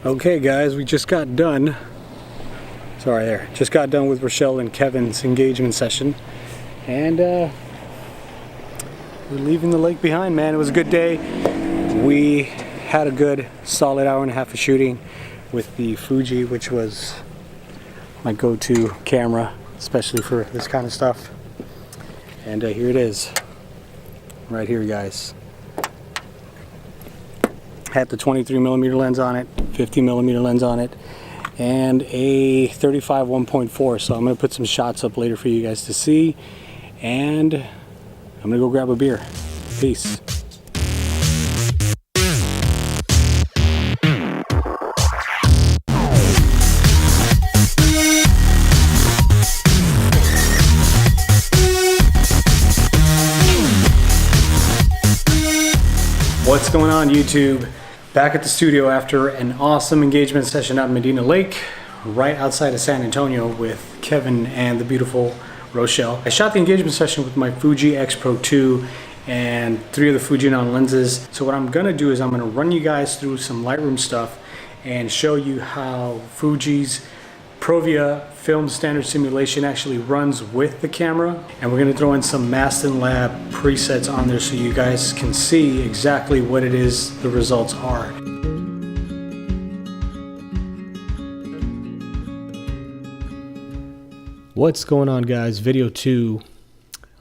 Okay guys, we just got done. Just got done with Rochelle and Kevin's engagement session. And we're leaving the lake behind, man. It was a good day. We had a good solid hour and a half of shooting with the Fuji, which was my go-to camera, especially for this kind of stuff. And here it is, right here, guys. Had the 23mm lens on it, 50mm lens on it, and a 35 1.4. So I'm gonna put some shots up later for you guys to see, and I'm gonna go grab a beer. Peace. What's going on, YouTube? Back at the studio after an awesome engagement session at Medina Lake, right outside of San Antonio, with Kevin and the beautiful Rochelle. I shot the engagement session with my Fuji XPRO 2 and 3 of the Fuji lenses. So what I'm gonna do is I'm gonna run you guys through some Lightroom stuff and show you how Fuji's Provia film standard simulation actually runs with the camera, and we're going to throw in some Mastin Lab presets on there so you guys can see exactly what it is the results are. What's going on, guys? Video 2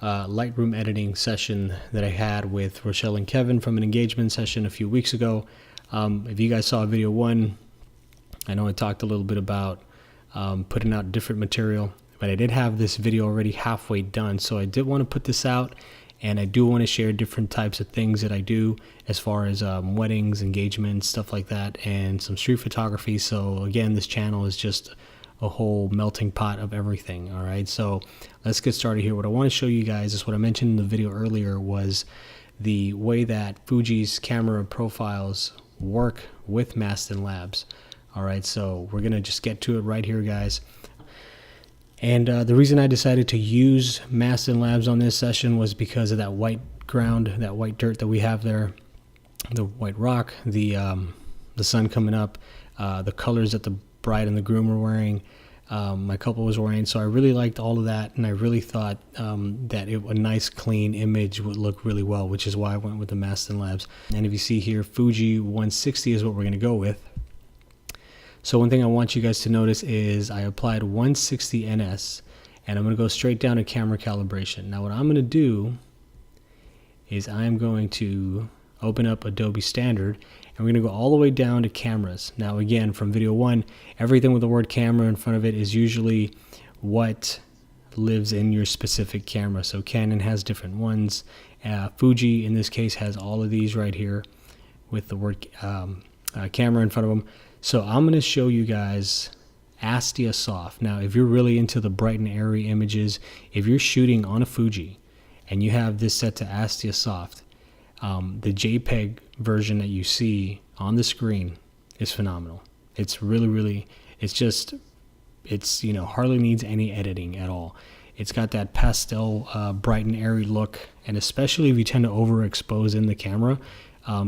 Lightroom editing session that I had with Rochelle and Kevin from an engagement session a few weeks ago. If you guys saw video 1, I know I talked a little bit about putting out different material, but I did have this video already halfway done, so I did want to put this out, and I do want to share different types of things that I do as far as weddings, engagements, stuff like that, and some street photography. So again, this channel is just a whole melting pot of everything. All right, so let's get started here. What I want to show you guys is what I mentioned in the video earlier, was the way that Fuji's camera profiles work with Mastin Labs. All right, so we're gonna just get to it right here, guys. And the reason I decided to use Mastin Labs on this session was because of that white ground, that white dirt that we have there, the white rock, the sun coming up, the colors that the bride and the groom were wearing, my couple was wearing. So I really liked all of that, and I really thought that a nice clean image would look really well, which is why I went with the Mastin Labs. And if you see here, Fuji 160 is what we're gonna go with. So one thing I want you guys to notice is I applied 160 NS, and I'm going to go straight down to camera calibration. Now what I'm going to do is I'm going to open up Adobe Standard, and we're going to go all the way down to cameras. Now again, from video 1, everything with the word camera in front of it is usually what lives in your specific camera. So Canon has different ones. Fuji in this case has all of these right here with the word camera in front of them. So I'm going to show you guys Astia Soft. Now, if you're really into the bright and airy images, if you're shooting on a Fuji and you have this set to Astia Soft, the JPEG version that you see on the screen is phenomenal. It's really, it's you know, hardly needs any editing at all. It's got that pastel, bright and airy look, and especially if you tend to overexpose in the camera,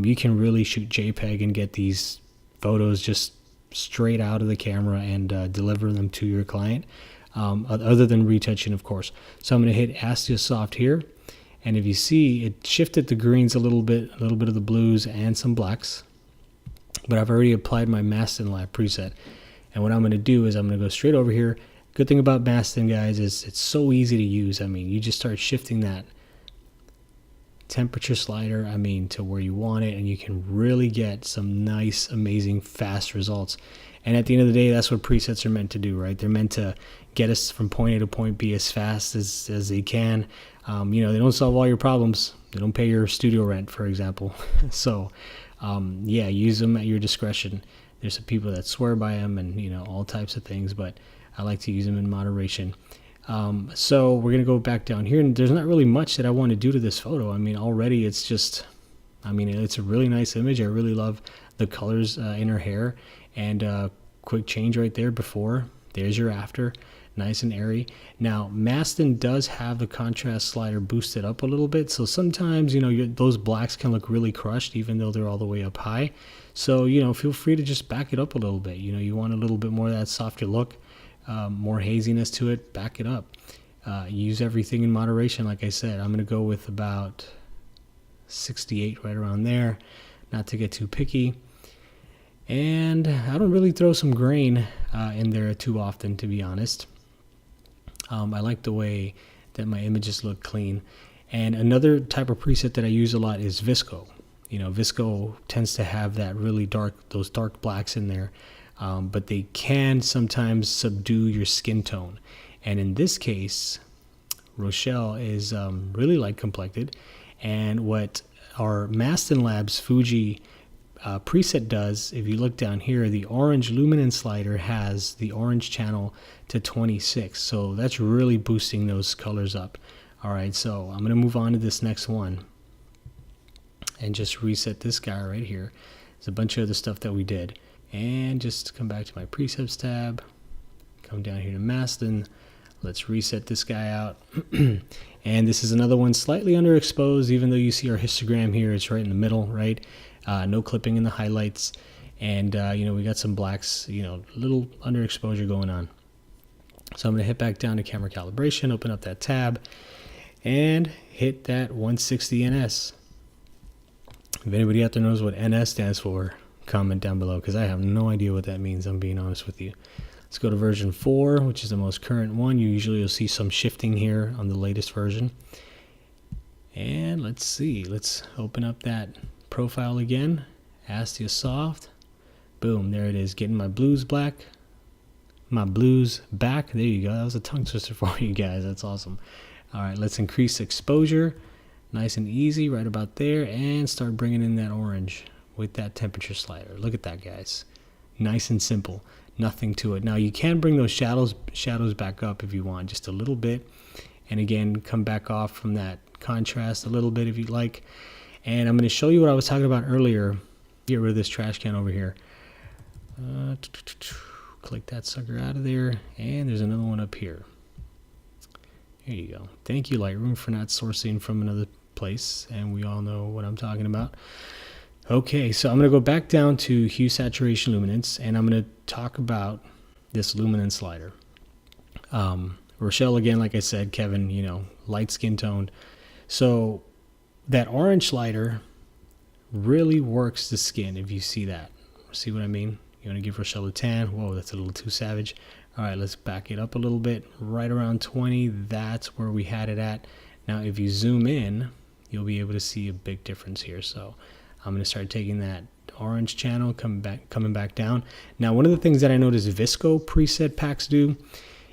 you can really shoot JPEG and get these photos just straight out of the camera and deliver them to your client, other than retouching, of course. So I'm going to hit Astia Soft here, and if you see, it shifted the greens a little bit of the blues and some blacks, but I've already applied my Mastin Lab preset. And what I'm going to do is I'm going to go straight over here. Good thing about Mastin, guys, is it's so easy to use. I mean, you just start shifting that temperature slider, I mean, to where you want it, and you can really get some nice, amazing, fast results. And at the end of the day, that's what presets are meant to do, right? They're meant to get us from point A to point B as fast as they can. You know, they don't solve all your problems. They don't pay your studio rent, for example. So yeah, use them at your discretion. There's some people that swear by them, and you know, all types of things, but I like to use them in moderation. So we're going to go back down here, and there's not really much that I want to do to this photo. I mean, already it's just, I mean, it's a really nice image. I really love the colors in her hair, and quick change right there before. There's your after. nice and airy. Now, Mastin does have the contrast slider boosted up a little bit, so sometimes, you know, those blacks can look really crushed even though they're all the way up high. So, you know, feel free to just back it up a little bit. You know, you want a little bit more of that softer look, more haziness to it, back it up. Use everything in moderation, like I said. I'm going to go with about 68, right around there, not to get too picky. And I don't really throw some grain in there too often, to be honest. I like the way that my images look clean. And another type of preset that I use a lot is Visco. You know, Visco tends to have that really those dark blacks in there, but they can sometimes subdue your skin tone. And in this case, Rochelle is really light complected, and what our Mastin Lab's Fuji preset does, if you look down here, the orange Luminance Slider has the orange channel to 26, so that's really boosting those colors up. All right, so I'm going to move on to this next one and just reset this guy right here. There's a bunch of other stuff that we did, and just come back to my presets tab, come down here to Mastin. Let's reset this guy out. And this is another one slightly underexposed, even though you see our histogram here, it's right in the middle, right? No clipping in the highlights. And, you know, we got some blacks, you know, little underexposure going on. So I'm going to hit back down to camera calibration, open up that tab, and hit that 160 NS. If anybody out there knows what NS stands for, comment down below, because I have no idea what that means, I'm being honest with you. Let's go to version 4, which is the most current one. You'll see some shifting here on the latest version. And let's see, let's open up that profile again. Astia Soft. Boom, there it is, getting my blues back. There you go, that was a tongue twister for you guys, that's awesome. All right, let's increase exposure. Nice and easy, right about there, and start bringing in that orange with that temperature slider. Look at that, guys. Nice and simple, nothing to it. Now you can bring those shadows back up if you want, just a little bit, and again, come back off from that contrast a little bit if you like. And I'm going to show you what I was talking about earlier. Get rid of this trash can over here. Click that sucker out of there, and there's another one up here. Here you go. Thank you, Lightroom, for not sourcing from another place, and we all know what I'm talking about. Okay, so I'm going to go back down to hue, saturation, luminance, and I'm going to talk about this luminance slider. Rochelle, again, like I said, Kevin, you know, light skin toned. So that orange slider really works the skin, if you see that. See what I mean? You want to give Rochelle a tan. Whoa, that's a little too savage. All right, let's back it up a little bit. Right around 20, that's where we had it at. Now, if you zoom in, you'll be able to see a big difference here. So I'm going to start taking that orange channel, coming back down. Now, one of the things that I noticed Visco preset packs do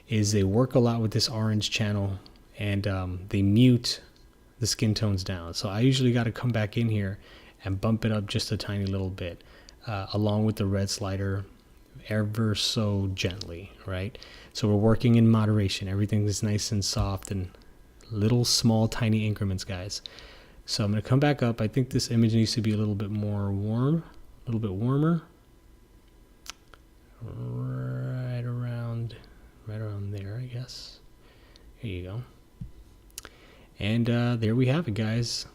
is they work a lot with this orange channel, and they mute the skin tones down. So I usually got to come back in here and bump it up just a tiny little bit, along with the red slider, ever so gently, right? So we're working in moderation. Everything is nice and soft and little small tiny increments, guys. So I'm going to come back up. I think this image needs to be a little bit more warm, a little bit warmer. Right around there, I guess. Here you go. And there we have it, guys.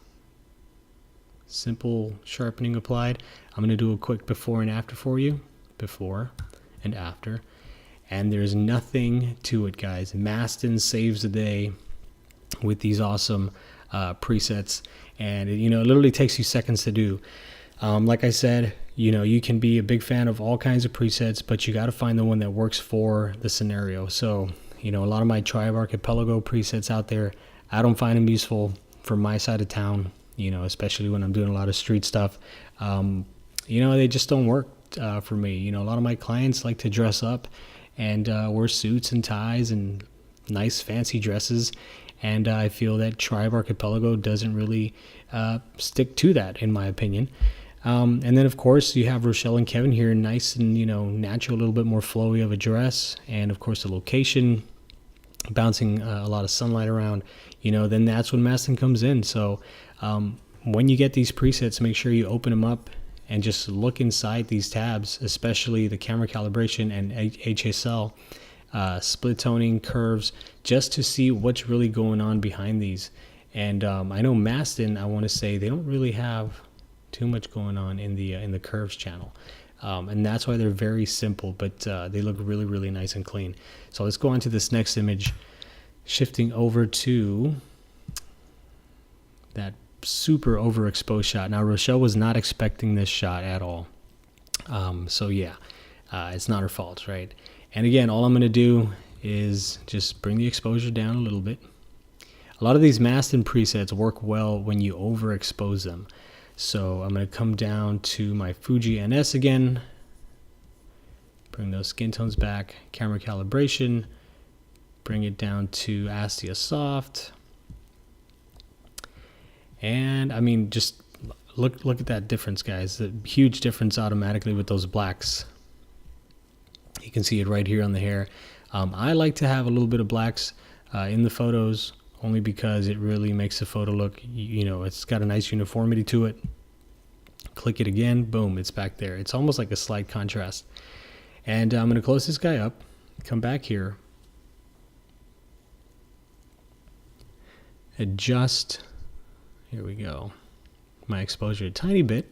Simple sharpening applied. I'm going to do a quick before and after for you. Before and after. And there's nothing to it, guys. Mastin saves the day with these awesome presets. And it, you know, it literally takes you seconds to do. Like I said, you know, you can be a big fan of all kinds of presets, but you got to find the one that works for the scenario. So, you know, a lot of my Tribe Archipelago presets out there, I don't find them useful for my side of town, you know, especially when I'm doing a lot of street stuff. You know, they just don't work for me. You know, a lot of my clients like to dress up and wear suits and ties and nice fancy dresses. And I feel that Tribe Archipelago doesn't really stick to that, in my opinion. And then, of course, you have Rochelle and Kevin here, nice and, you know, natural, a little bit more flowy of a dress. And, of course, the location, bouncing a lot of sunlight around, you know, then that's when Mastin comes in. So when you get these presets, make sure you open them up and just look inside these tabs, especially the camera calibration and HSL. split toning, curves, just to see what's really going on behind these. And I know Mastin, I want to say they don't really have too much going on in the curves channel. And that's why they're very simple, but they look really, really nice and clean. So let's go on to this next image, shifting over to that super overexposed shot. Now, Rochelle was not expecting this shot at all. So yeah, it's not her fault, right? And again, all I'm going to do is just bring the exposure down a little bit. A lot of these Mastin presets work well when you overexpose them. So I'm going to come down to my Fuji NS again, bring those skin tones back, camera calibration, bring it down to Astia Soft. And I mean, just look at that difference, guys. The huge difference automatically with those blacks. You can see it right here on the hair. I like to have a little bit of blacks in the photos, only because it really makes the photo look, you know, it's got a nice uniformity to it. Click it again, boom, it's back there. It's almost like a slight contrast. And I'm going to close this guy up, come back here, adjust, here we go, my exposure a tiny bit.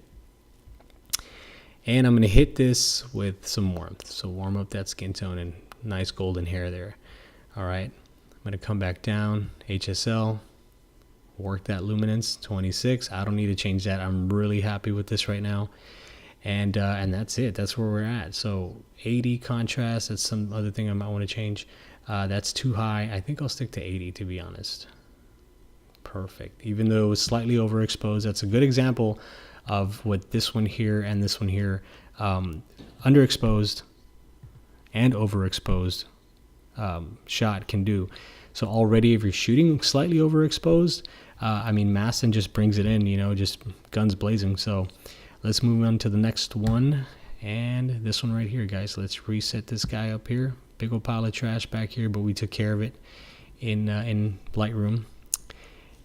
And I'm going to hit this with some warmth. So warm up that skin tone and nice golden hair there. All right. I'm going to come back down, HSL, work that luminance, 26. I don't need to change that. I'm really happy with this right now. And that's it. That's where we're at. So 80 contrast. That's some other thing I might want to change. That's too high. I think I'll stick to 80, to be honest. Perfect. Even though it was slightly overexposed, that's a good example of what this one here and this one here, underexposed and overexposed shot can do. So already if you're shooting slightly overexposed, I mean, Mastin just brings it in, you know, just guns blazing. So let's move on to the next one, and this one right here, guys. Let's reset this guy up here. Big old pile of trash back here, but we took care of it in Lightroom.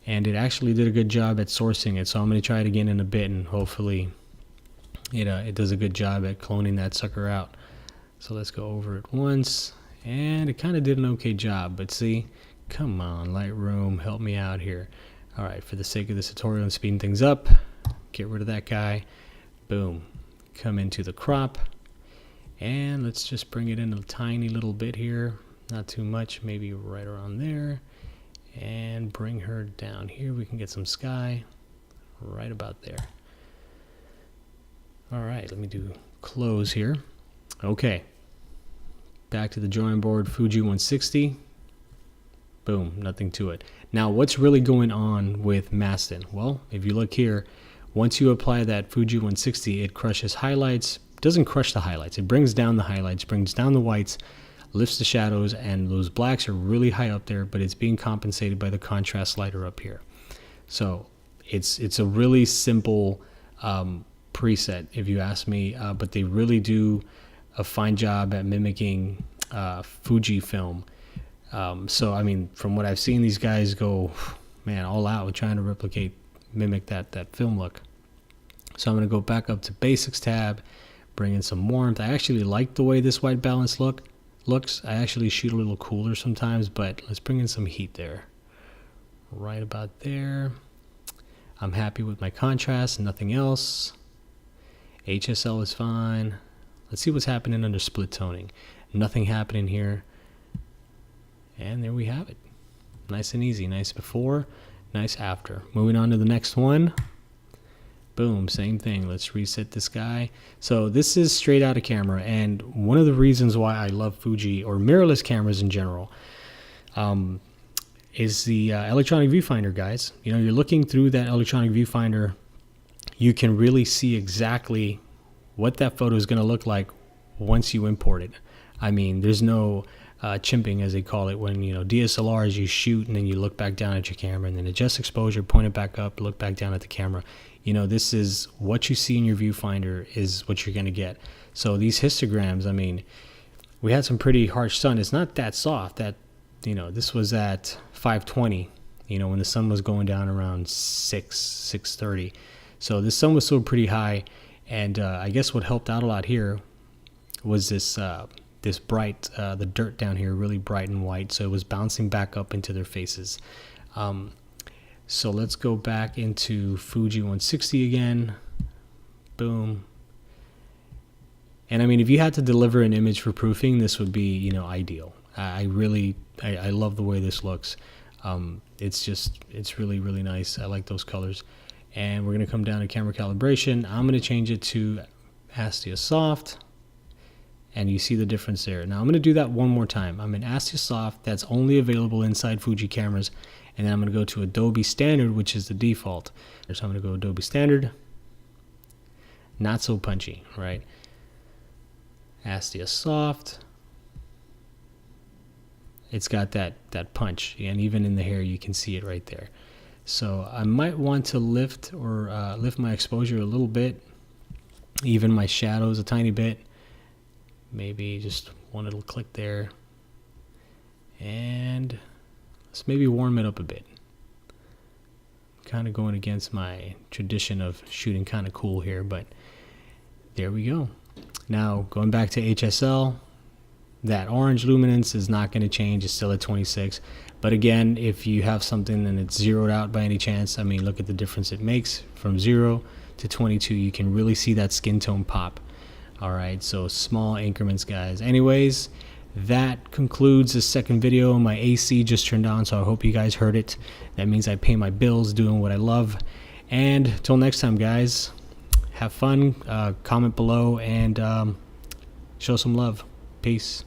And it actually did a good job at sourcing it. So I'm going to try it again in a bit, and hopefully it does a good job at cloning that sucker out. So let's go over it once. And it kind of did an okay job. But see, come on, Lightroom, help me out here. All right, for the sake of this tutorial and speeding things up, get rid of that guy. Boom. Come into the crop. And let's just bring it in a tiny little bit here. Not too much, maybe right around there. And bring her down here. We can get some sky right about there. All right, let me do close here. Okay, back to the drawing board. Fuji 160. Boom, nothing to it. Now, what's really going on with Mastin? Well, if you look here, once you apply that Fuji 160, it crushes highlights. Doesn't crush the highlights. It brings down the highlights, brings down the whites, lifts the shadows, and those blacks are really high up there, but it's being compensated by the contrast slider up here. So it's a really simple preset, if you ask me, but they really do a fine job at mimicking Fuji film. So I mean, from what I've seen, these guys go, man, all out with trying to mimic that film look. So I'm going to go back up to Basics tab, bring in some warmth. I actually like the way this white balance looks. I actually shoot a little cooler sometimes, but let's bring in some heat there. Right about there. I'm happy with my contrast, nothing else. HSL is fine. Let's see what's happening under split toning. Nothing happening here. And there we have it. Nice and easy. Nice before, nice after. Moving on to the next one. Boom, same thing. Let's reset this guy. So this is straight out of camera, and one of the reasons why I love Fuji or mirrorless cameras in general is the electronic viewfinder, guys. You know, you're looking through that electronic viewfinder, you can really see exactly what that photo is going to look like once you import it. I mean, there's no chimping, as they call it, when, you know, DSLRs, you shoot and then you look back down at your camera and then adjust exposure, point it back up, look back down at the camera. You know, this is what you see in your viewfinder is what you're going to get. So these histograms, I mean, we had some pretty harsh sun. It's not that soft. That, you know, this was at 520, you know, when the sun was going down around 6:30. So the sun was still pretty high. And I guess what helped out a lot here was this this bright, the dirt down here really bright and white, so it was bouncing back up into their faces. So let's go back into Fuji 160 again. Boom. And I mean, if you had to deliver an image for proofing, this would be, you know, ideal. I love the way this looks. It's really, really nice. I like those colors. And we're going to come down to camera calibration. I'm going to change it to Astia Soft. And you see the difference there. Now I'm going to do that one more time. I'm in Astia Soft. That's only available inside Fuji cameras. And then I'm going to go to Adobe Standard, which is the default. So I'm going to go Adobe Standard. Not so punchy, right? Astia Soft. It's got that punch, and even in the hair you can see it right there. So I might want to lift my exposure a little bit, even my shadows a tiny bit. Maybe just one little click there, and let's maybe warm it up a bit. Kind of going against my tradition of shooting kind of cool here, but there we go. Now going back to HSL, that orange luminance is not going to change. It's still at 26. But again, if you have something and it's zeroed out by any chance, I mean, look at the difference it makes from 0 to 22. You can really see that skin tone pop. All right, so small increments, guys. Anyways, that concludes the second video. My AC just turned on, so I hope you guys heard it. That means I pay my bills doing what I love. And till next time, guys, have fun, comment below, and show some love. Peace.